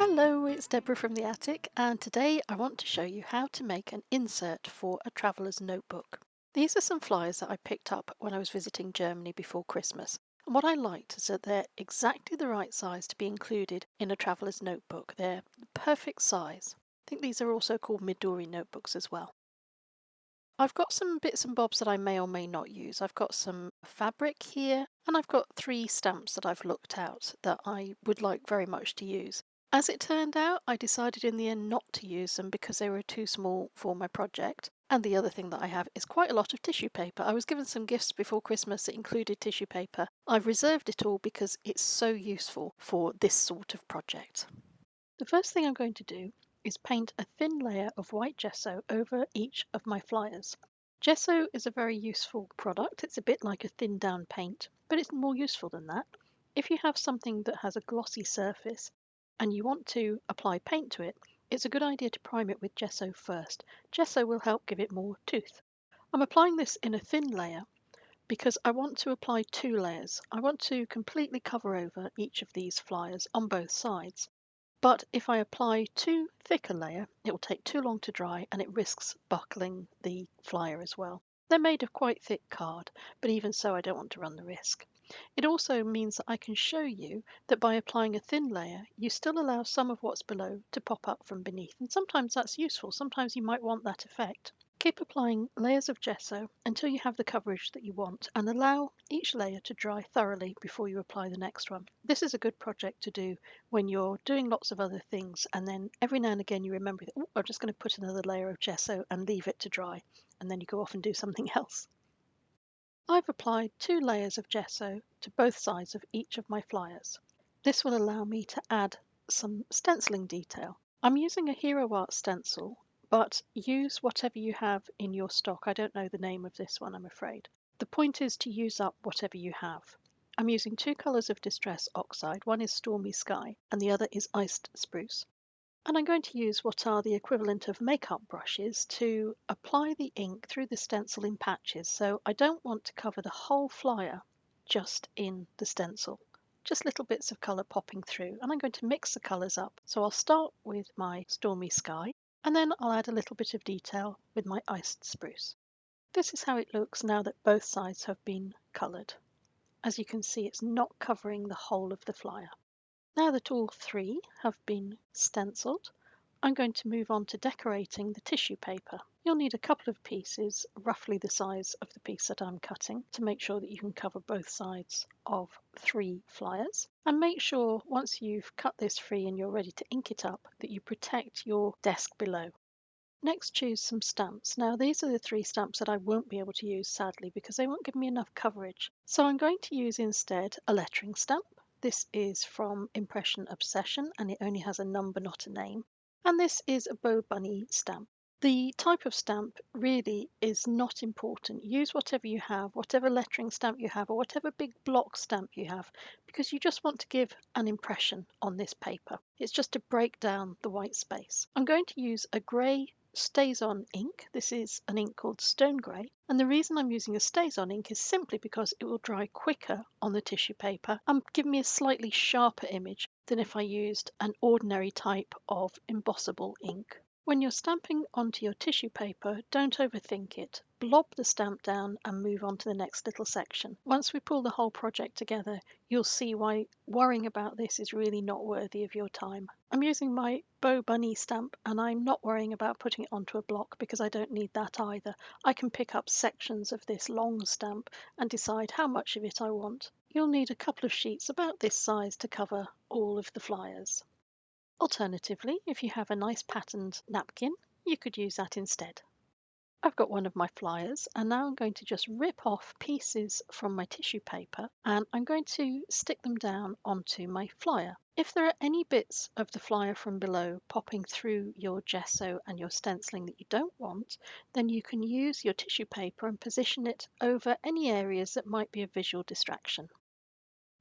Hello, it's Deborah from the attic, and today I want to show you how to make an insert for a traveller's notebook. These are some flyers that I picked up when I was visiting Germany before Christmas, and what I liked is that they're exactly the right size to be included in a traveller's notebook. They're the perfect size. I think these are also called Midori notebooks as well. I've got some bits and bobs that I may or may not use. I've got some fabric here, and I've got three stamps that I've looked out that I would like very much to use. As it turned out, I decided in the end not to use them because they were too small for my project. And the other thing that I have is quite a lot of tissue paper. I was given some gifts before Christmas that included tissue paper. I've reserved it all because it's so useful for this sort of project. The first thing I'm going to do is paint a thin layer of white gesso over each of my flyers. Gesso is a very useful product. It's a bit like a thin down paint, but it's more useful than that. If you have something that has a glossy surface and you want to apply paint to it, it's a good idea to prime it with gesso first. Gesso will help give it more tooth. I'm applying this in a thin layer because I want to apply two layers. I want to completely cover over each of these flyers on both sides. But if I apply too thick a layer, it will take too long to dry and it risks buckling the flyer as well. They're made of quite thick card, but even so I don't want to run the risk. It also means that I can show you that by applying a thin layer, you still allow some of what's below to pop up from beneath, and sometimes that's useful. Sometimes you might want that effect. Keep applying layers of gesso until you have the coverage that you want and allow each layer to dry thoroughly before you apply the next one. This is a good project to do when you're doing lots of other things and then every now and again you remember, oh, I'm just going to put another layer of gesso and leave it to dry, and then you go off and do something else. I've applied two layers of gesso to both sides of each of my flyers. This will allow me to add some stenciling detail. I'm using a Hero Art stencil, but use whatever you have in your stock. I don't know the name of this one, I'm afraid. The point is to use up whatever you have. I'm using two colours of Distress Oxide. One is Stormy Sky and the other is Iced Spruce. And I'm going to use what are the equivalent of makeup brushes to apply the ink through the stencil in patches. So I don't want to cover the whole flyer just in the stencil, just little bits of colour popping through. And I'm going to mix the colours up. So I'll start with my Stormy Sky and then I'll add a little bit of detail with my Iced Spruce. This is how it looks now that both sides have been coloured. As you can see, it's not covering the whole of the flyer. Now that all three have been stenciled, I'm going to move on to decorating the tissue paper. You'll need a couple of pieces, roughly the size of the piece that I'm cutting, to make sure that you can cover both sides of three flyers. And make sure once you've cut this free and you're ready to ink it up, that you protect your desk below. Next, choose some stamps. Now these are the three stamps that I won't be able to use sadly because they won't give me enough coverage. So I'm going to use instead a lettering stamp. This is from Impression Obsession and it only has a number, not a name. And this is a Bow Bunny stamp. The type of stamp really is not important. Use whatever you have, whatever lettering stamp you have, or whatever big block stamp you have, because you just want to give an impression on this paper. It's just to break down the white space. I'm going to use a grey StazOn ink. This is an ink called Stone Grey, and the reason I'm using a StazOn ink is simply because it will dry quicker on the tissue paper and give me a slightly sharper image than if I used an ordinary type of embossable ink. When you're stamping onto your tissue paper, don't overthink it. Blob the stamp down and move on to the next little section. Once we pull the whole project together, you'll see why worrying about this is really not worthy of your time. I'm using my Bow Bunny stamp and I'm not worrying about putting it onto a block because I don't need that either. I can pick up sections of this long stamp and decide how much of it I want. You'll need a couple of sheets about this size to cover all of the flyers. Alternatively, if you have a nice patterned napkin, you could use that instead. I've got one of my flyers and now I'm going to just rip off pieces from my tissue paper and I'm going to stick them down onto my flyer. If there are any bits of the flyer from below popping through your gesso and your stenciling that you don't want, then you can use your tissue paper and position it over any areas that might be a visual distraction.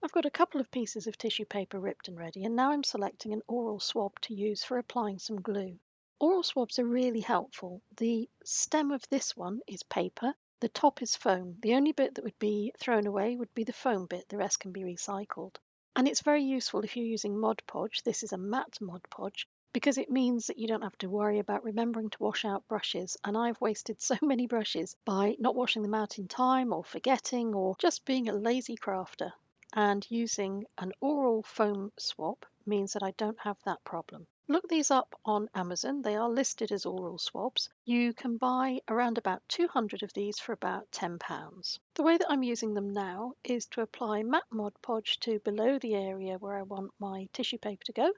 I've got a couple of pieces of tissue paper ripped and ready, and now I'm selecting an oral swab to use for applying some glue. Oral swabs are really helpful. The stem of this one is paper, the top is foam. The only bit that would be thrown away would be the foam bit, the rest can be recycled. And it's very useful if you're using Mod Podge. This is a matte Mod Podge because it means that you don't have to worry about remembering to wash out brushes. And I've wasted so many brushes by not washing them out in time or forgetting or just being a lazy crafter. And using an oral foam swab means that I don't have that problem. Look these up on Amazon. They are listed as oral swabs. You can buy around about 200 of these for about £10. The way that I'm using them now is to apply matte Mod Podge to below the area where I want my tissue paper to go,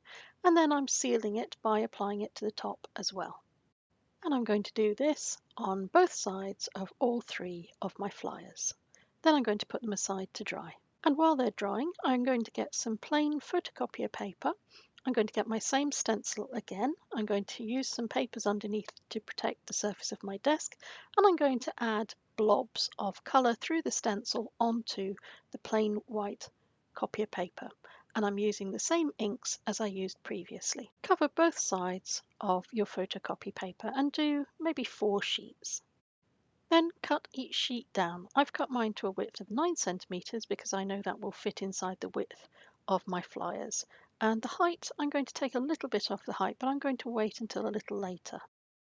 and then I'm sealing it by applying it to the top as well. And I'm going to do this on both sides of all three of my flyers. Then I'm going to put them aside to dry. And while they're drying, I'm going to get some plain photocopier paper. I'm going to get my same stencil again. I'm going to use some papers underneath to protect the surface of my desk. And I'm going to add blobs of colour through the stencil onto the plain white copier paper. And I'm using the same inks as I used previously. Cover both sides of your photocopy paper and do maybe 4 sheets. Then cut each sheet down. I've cut mine to a width of 9 centimetres because I know that will fit inside the width of my flyers. And the height, I'm going to take a little bit off the height, but I'm going to wait until a little later.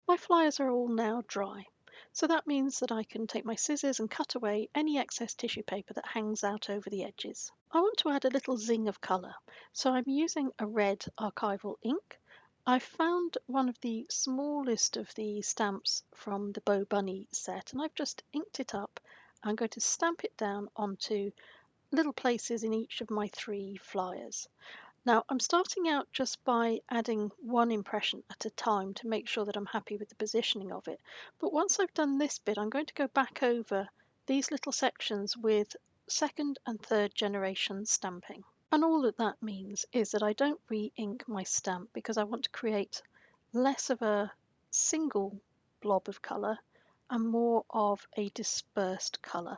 My flyers are all now dry, so that means that I can take my scissors and cut away any excess tissue paper that hangs out over the edges. I want to add a little zing of colour, so I'm using a red archival ink. I found one of the smallest of the stamps from the Bo Bunny set, and I've just inked it up. I'm going to stamp it down onto little places in each of my 3 flyers. Now, I'm starting out just by adding one impression at a time to make sure that I'm happy with the positioning of it. But once I've done this bit, I'm going to go back over these little sections with second and third generation stamping. And all that that means is that I don't re-ink my stamp because I want to create less of a single blob of colour and more of a dispersed colour.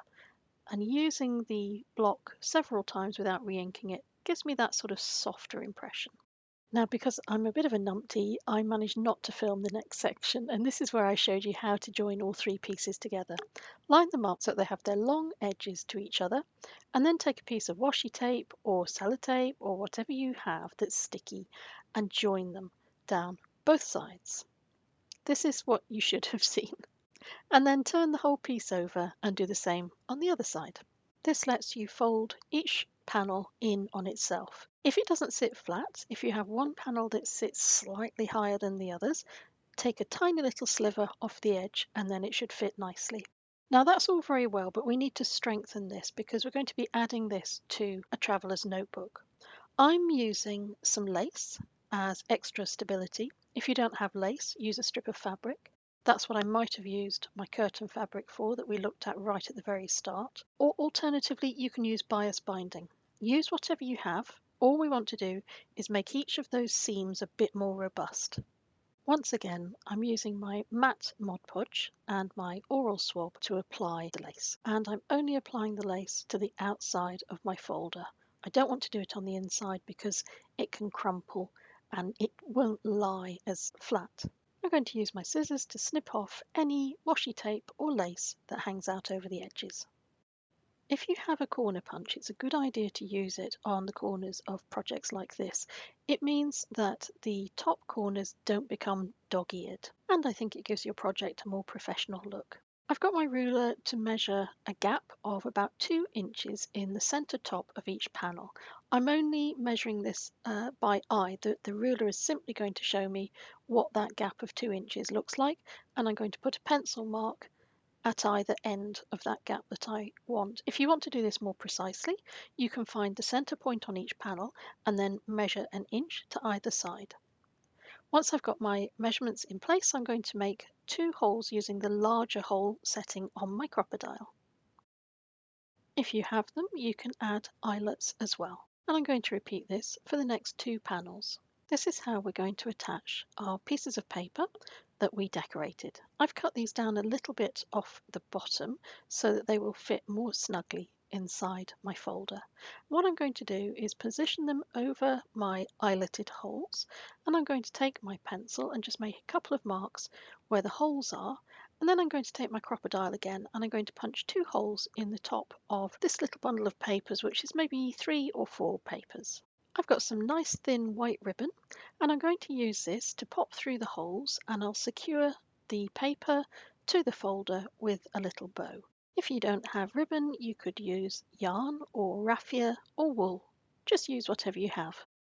And using the block several times without re-inking it gives me that sort of softer impression. Now, because I'm a bit of a numpty, I managed not to film the next section, and this is where I showed you how to join all 3 pieces together. Line them up so that they have their long edges to each other, and then take a piece of washi tape or sellotape or whatever you have that's sticky and join them down both sides. This is what you should have seen. And then turn the whole piece over and do the same on the other side. This lets you fold each panel in on itself. If it doesn't sit flat, if you have one panel that sits slightly higher than the others, take a tiny little sliver off the edge and then it should fit nicely. Now that's all very well, but we need to strengthen this because we're going to be adding this to a traveller's notebook. I'm using some lace as extra stability. If you don't have lace, use a strip of fabric. That's what I might have used my curtain fabric for that we looked at right at the very start. Or alternatively, you can use bias binding. Use whatever you have. All we want to do is make each of those seams a bit more robust. Once again, I'm using my matte Mod Podge and my oral swab to apply the lace. And I'm only applying the lace to the outside of my folder. I don't want to do it on the inside because it can crumple and it won't lie as flat. I'm going to use my scissors to snip off any washi tape or lace that hangs out over the edges. If you have a corner punch, it's a good idea to use it on the corners of projects like this. It means that the top corners don't become dog-eared, and I think it gives your project a more professional look. I've got my ruler to measure a gap of about 2 inches in the centre top of each panel. I'm only measuring this by eye. The ruler is simply going to show me what that gap of 2 inches looks like, and I'm going to put a pencil mark at either end of that gap that I want. If you want to do this more precisely, you can find the centre point on each panel and then measure 1 inch to either side. Once I've got my measurements in place, I'm going to make 2 holes using the larger hole setting on my Crop-A-Dile. If you have them, you can add eyelets as well. And I'm going to repeat this for the next 2 panels. This is how we're going to attach our pieces of paper that we decorated. I've cut these down a little bit off the bottom so that they will fit more snugly inside my folder. What I'm going to do is position them over my eyeletted holes, and I'm going to take my pencil and just make a couple of marks where the holes are, And then I'm going to take my crocodile again and I'm going to punch 2 holes in the top of this little bundle of papers, which is maybe 3 or 4 papers. I've got some nice thin white ribbon and I'm going to use this to pop through the holes, and I'll secure the paper to the folder with a little bow. If you don't have ribbon, you could use yarn or raffia or wool. Just use whatever you have.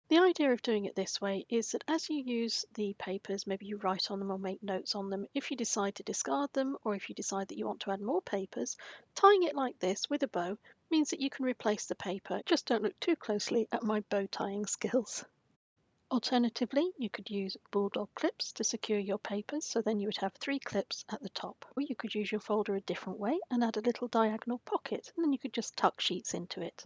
The idea of doing it this way is that as you use the papers, maybe you write on them or make notes on them. If you decide to discard them, or if you decide that you want to add more papers, tying it like this with a bow means that you can replace the paper. Just don't look too closely at my bow tying skills. Alternatively, you could use bulldog clips to secure your papers, so then you would have 3 clips at the top. Or you could use your folder a different way and add a little diagonal pocket, and then you could just tuck sheets into it.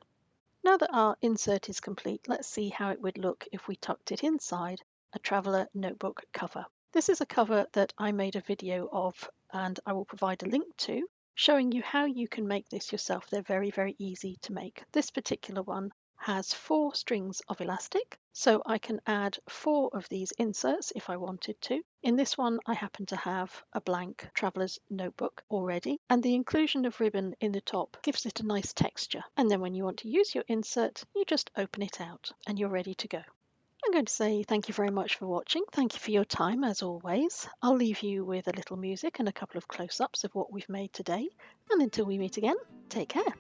Now that our insert is complete, let's see how it would look if we tucked it inside a Traveller notebook cover. This is a cover that I made a video of, and I will provide a link to, showing you how you can make this yourself. They're very, very easy to make. This particular one has 4 strings of elastic, so I can add 4 of these inserts if I wanted to. In this one, I happen to have a blank Traveller's notebook already, and the inclusion of ribbon in the top gives it a nice texture. And then when you want to use your insert, you just open it out and you're ready to go. I'm going to say thank you very much for watching. Thank you for your time as always. I'll leave you with a little music and a couple of close-ups of what we've made today. And until we meet again, take care.